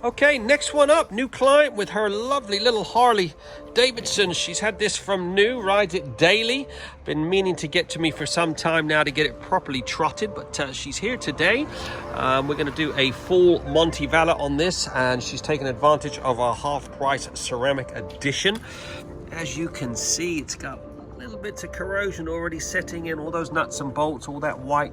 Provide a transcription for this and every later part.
Okay, next one up, new client with her lovely little Harley Davidson. She's had this from new, rides it daily. Been meaning to get to me for some time now to get it properly trotted, but she's here today. We're going to do a full Monty Valet on this, and she's taken advantage of our half-price ceramic edition. As you can see, it's got little bits of corrosion already setting in, all those nuts and bolts, all that white,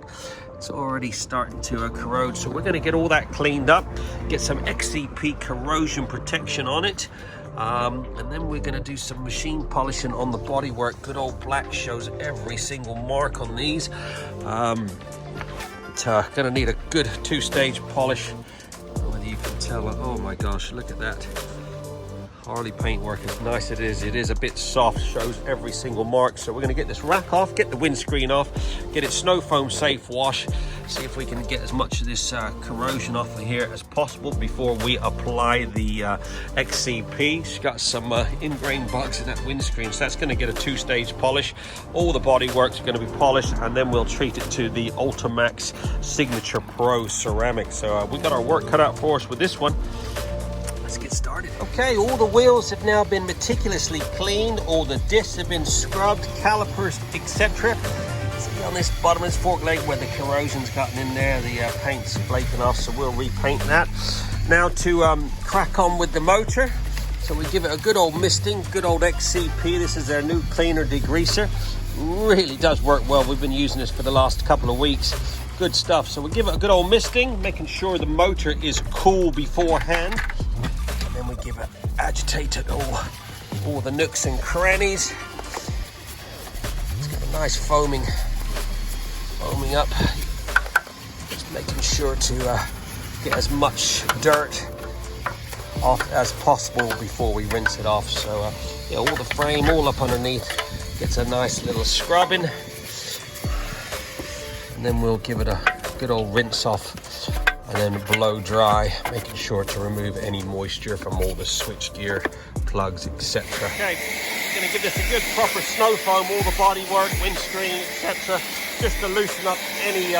it's already starting to corrode. So we're going to get all that cleaned up, get some XCP corrosion protection on it, and then we're going to do some machine polishing on the bodywork. Good old black shows every single mark on these. Going to need a good two-stage polish. Whether you can tell, oh my gosh, look at that. Harley paintwork, as nice it is a bit soft, shows every single mark. So we're going to get this rack off, get the windscreen off, get it Snowfoam safe wash, see if we can get as much of this corrosion off of here as possible before we apply the XCP. She's got some ingrained bugs in that windscreen, so that's going to get a two-stage polish. All the bodywork's going to be polished, and then we'll treat it to the Ultimaxx Signature Pro Ceramic. So we got our work cut out for us with this one. Let's get started. Okay, all the wheels have now been meticulously cleaned, all the discs have been scrubbed, calipers, etc. See on this bottom of this fork leg where the corrosion's gotten in there, the paint's flaking off, so we'll repaint that. Now to crack on with the motor. So we give it a good old misting, good old XCP. This is our new cleaner degreaser. Really does work well. We've been using this for the last couple of weeks. Good stuff. So we give it a good old misting, making sure the motor is cool beforehand. Then we give it agitated all the nooks and crannies. It's got a nice foaming up. Just making sure to get as much dirt off as possible before we rinse it off. So yeah, all the frame all up underneath gets a nice little scrubbing, and then we'll give it a good old rinse off and then blow dry, making sure to remove any moisture from all the switchgear, plugs, etc. Okay, going to give this a good proper Snowfoam, all the bodywork, windscreen, etc., just to loosen up any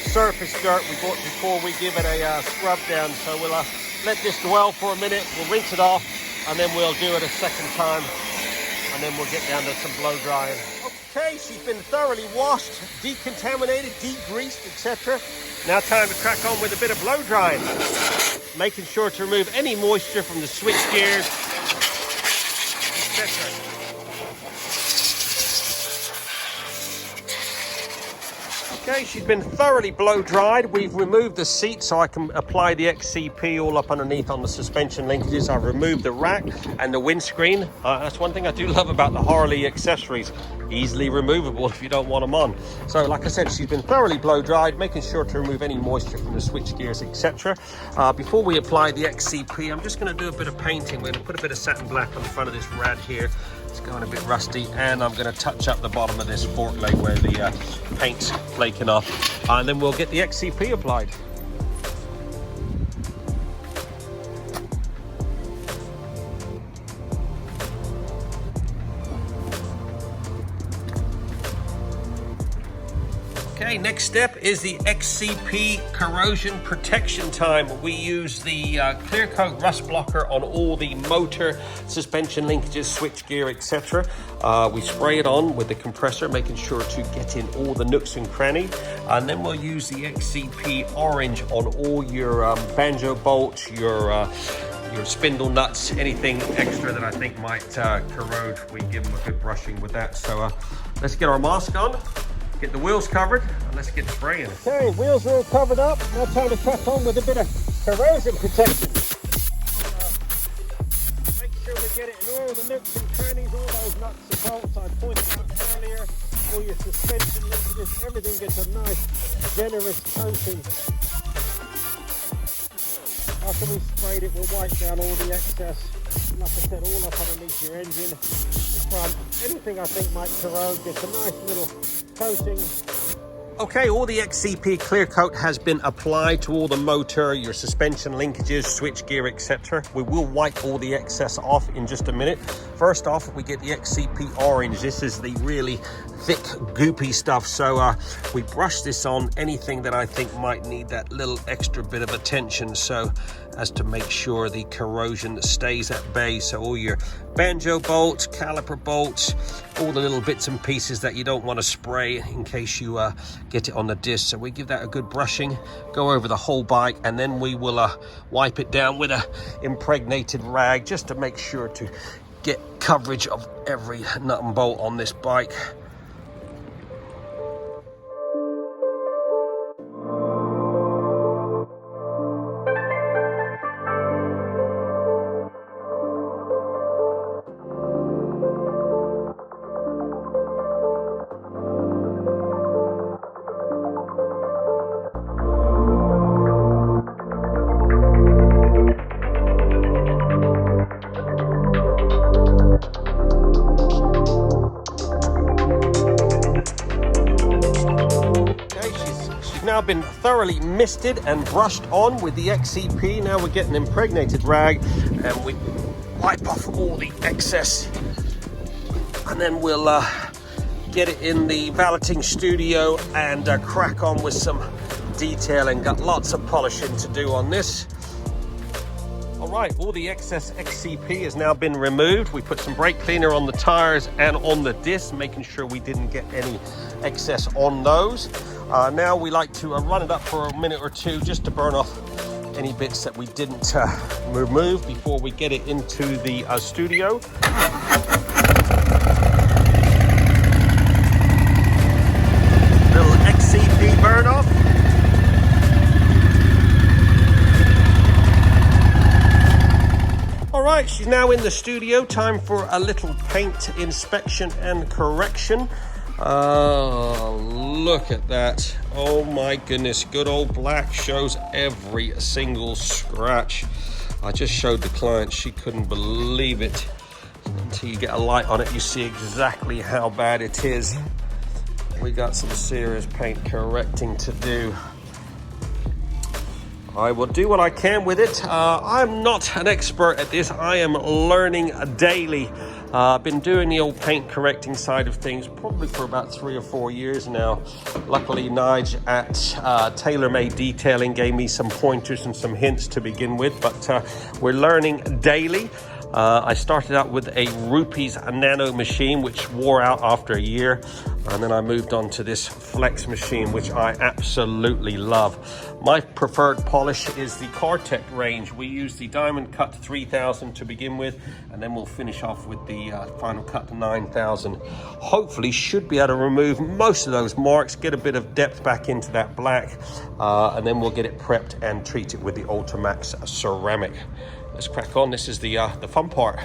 surface dirt we bought before we give it a scrub down. So we'll let this dwell for a minute, we'll rinse it off, and then we'll do it a second time, and then we'll get down to some blow drying. Okay, she's been thoroughly washed, decontaminated, degreased, etc. Now time to crack on with a bit of blow drying, making sure to remove any moisture from the switch gears, etc. Okay, she's been thoroughly blow dried. We've removed the seat so I can apply the XCP all up underneath on the suspension linkages. I've removed the rack and the windscreen. That's one thing I do love about the Harley accessories. Easily removable if you don't want them on. So like I said, she's been thoroughly blow dried, making sure to remove any moisture from the switch gears, etc. Before we apply the XCP, I'm just going to do a bit of painting. We're going to put a bit of satin black on the front of this rad here. It's going a bit rusty, and I'm going to touch up the bottom of this fork leg where the paint's flaking off, and then we'll get the XCP applied. Okay, next step is the XCP corrosion protection time. We use the clear coat rust blocker on all the motor, suspension linkages, switch gear, etc. We spray it on with the compressor, making sure to get in all the nooks and crannies, and then we'll use the XCP orange on all your banjo bolts, your spindle nuts, anything extra that I think might corrode. We give them a good brushing with that. So let's get our mask on. Get the wheels covered, and let's get spraying. Okay, wheels are all covered up. Now time to crack on with a bit of corrosion protection. Make sure we get it in all the nooks and crannies, all those nuts and bolts I pointed out earlier, all your suspension linkages, everything gets a nice, generous coating. After we've sprayed it, we'll wipe down all the excess, like I said, all up underneath your engine, the front, anything I think might corrode, gets a nice little coating. Okay, all the XCP clear coat has been applied to all the motor, your suspension linkages, switch gear, etc. We will wipe all the excess off in just a minute. First off, we get the XCP orange. This is the really thick goopy stuff, so we brush this on anything that I think might need that little extra bit of attention, so as to make sure the corrosion stays at bay. So all your banjo bolts, caliper bolts, all the little bits and pieces that you don't want to spray in case you get it on the disc. So we give that a good brushing, go over the whole bike, and then we will wipe it down with a impregnated rag just to make sure to get coverage of every nut and bolt on this bike. Now been thoroughly misted and brushed on with the XCP. Now we're getting an impregnated rag and we wipe off all the excess, and then we'll get it in the valeting studio and crack on with some detailing. Got lots of polishing to do on this. All right, all the excess XCP has now been removed. We put some brake cleaner on the tires and on the disc, making sure we didn't get any excess on those. Now we like to run it up for a minute or two just to burn off any bits that we didn't remove before we get it into the studio. Little XCP burn off. All right, she's now in the studio. Time for a little paint inspection and correction. Oh, look at that. Oh my goodness, good old black shows every single scratch. I just showed the client, she couldn't believe it. Until you get a light on it, you see exactly how bad it is. We got some serious paint correcting to do. I will do what I can with it. I'm not an expert at this. I am learning daily. I've been doing the old paint correcting side of things probably for about 3 or 4 years now. Luckily, Nige at TaylorMade Detailing gave me some pointers and some hints to begin with, but we're learning daily. I started out with a Rupees Nano machine, which wore out after a year. And then I moved on to this Flex machine, which I absolutely love. My preferred polish is the Cortec range. We use the Diamond Cut 3000 to begin with, and then we'll finish off with the Final Cut 9000. Hopefully should be able to remove most of those marks, get a bit of depth back into that black, and then we'll get it prepped and treat it with the Ultimaxx Ceramic. Let's crack on. This is the fun part.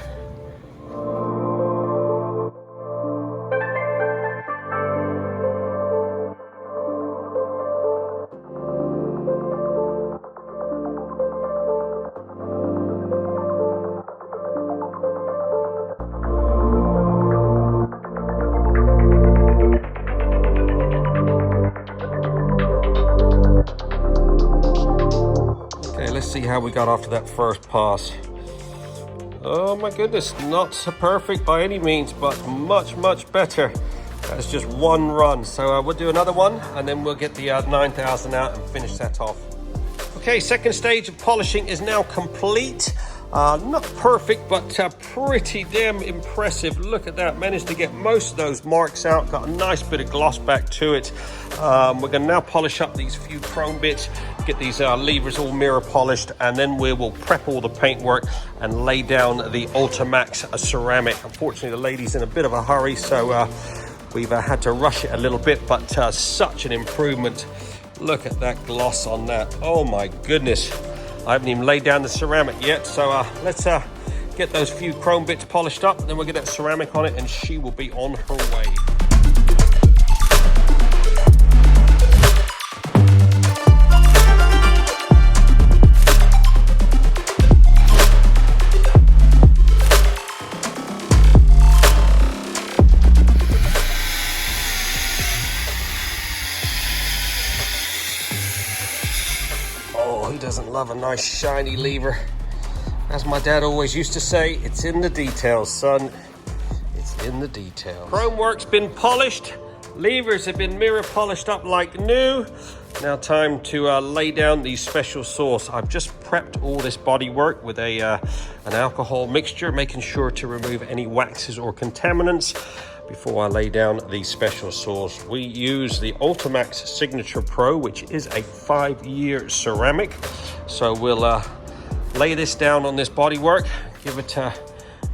See how we got after that first pass. Oh my goodness, not so perfect by any means, but much better. That's just one run. So we'll do another one and then we'll get the 9000 out and finish that off. Okay, second stage of polishing is now complete. Not perfect, but pretty damn impressive. Look at that, managed to get most of those marks out, got a nice bit of gloss back to it. We're gonna now polish up these few chrome bits, get these levers all mirror polished, and then we will prep all the paintwork and lay down the Ultimaxx Ceramic. Unfortunately, the lady's in a bit of a hurry, so we've had to rush it a little bit, but such an improvement. Look at that gloss on that. Oh my goodness. I haven't even laid down the ceramic yet, so let's get those few chrome bits polished up, and then we'll get that ceramic on it and she will be on her way. Who doesn't love a nice shiny lever? As my dad always used to say, it's in the details, son. It's in the details. Chrome work's been polished. Levers have been mirror polished up like new. Now time to lay down the special sauce. I've just prepped all this bodywork with an alcohol mixture, making sure to remove any waxes or contaminants before I lay down the special sauce. We use the Ultimaxx Signature Pro, which is a 5-year ceramic. So we'll lay this down on this bodywork, give it a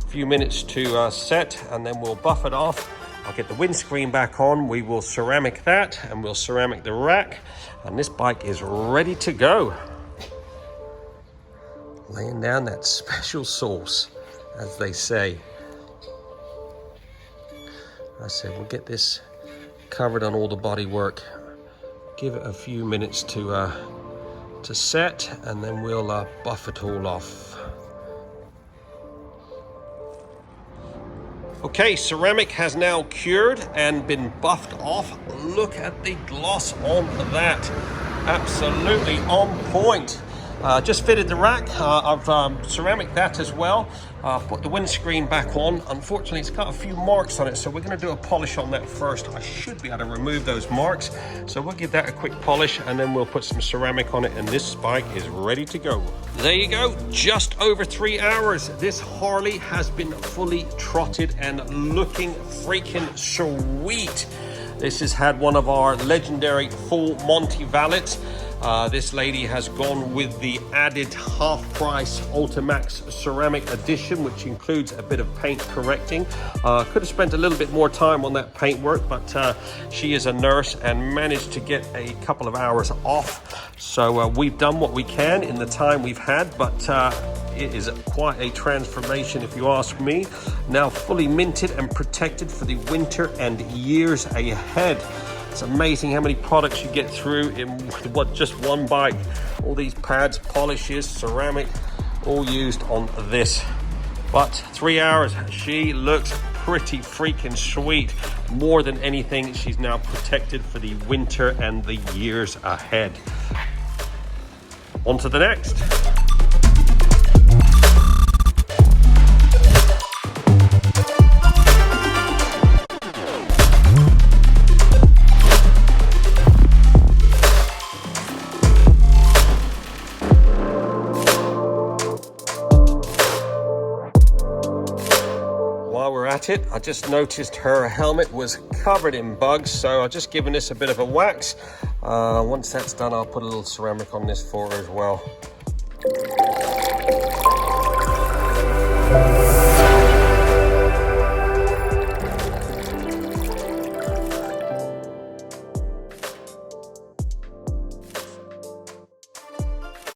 few minutes to set, and then we'll buff it off. I'll get the windscreen back on, we will ceramic that, and we'll ceramic the rack, and this bike is ready to go. Laying down that special sauce, as they say. I said we'll get this covered on all the bodywork, give it a few minutes to set, and then we'll buff it all off. Okay, ceramic has now cured and been buffed off. Look at the gloss on that. Absolutely on point. Just fitted the rack. I've ceramic that as well. Put the windscreen back on. Unfortunately, it's got a few marks on it, so we're going to do a polish on that first. I should be able to remove those marks, so we'll give that a quick polish, and then we'll put some ceramic on it, and this bike is ready to go. There you go, just over 3 hours. This Harley has been fully trotted and looking freaking sweet. This has had one of our legendary full Monty valets. This lady has gone with the added half-price Ultimaxx Ceramic Edition, which includes a bit of paint correcting. Could have spent a little bit more time on that paintwork, but she is a nurse and managed to get a couple of hours off. So we've done what we can in the time we've had, but it is quite a transformation if you ask me. Now fully minted and protected for the winter and years ahead. It's amazing how many products you get through in just one bike. All these pads, polishes, ceramic, all used on this. But 3 hours, she looks pretty freaking sweet. More than anything, she's now protected for the winter and the years ahead. On to the next. It. I just noticed her helmet was covered in bugs, so I've just given this a bit of a wax. Once that's done, I'll put a little ceramic on this for her as well.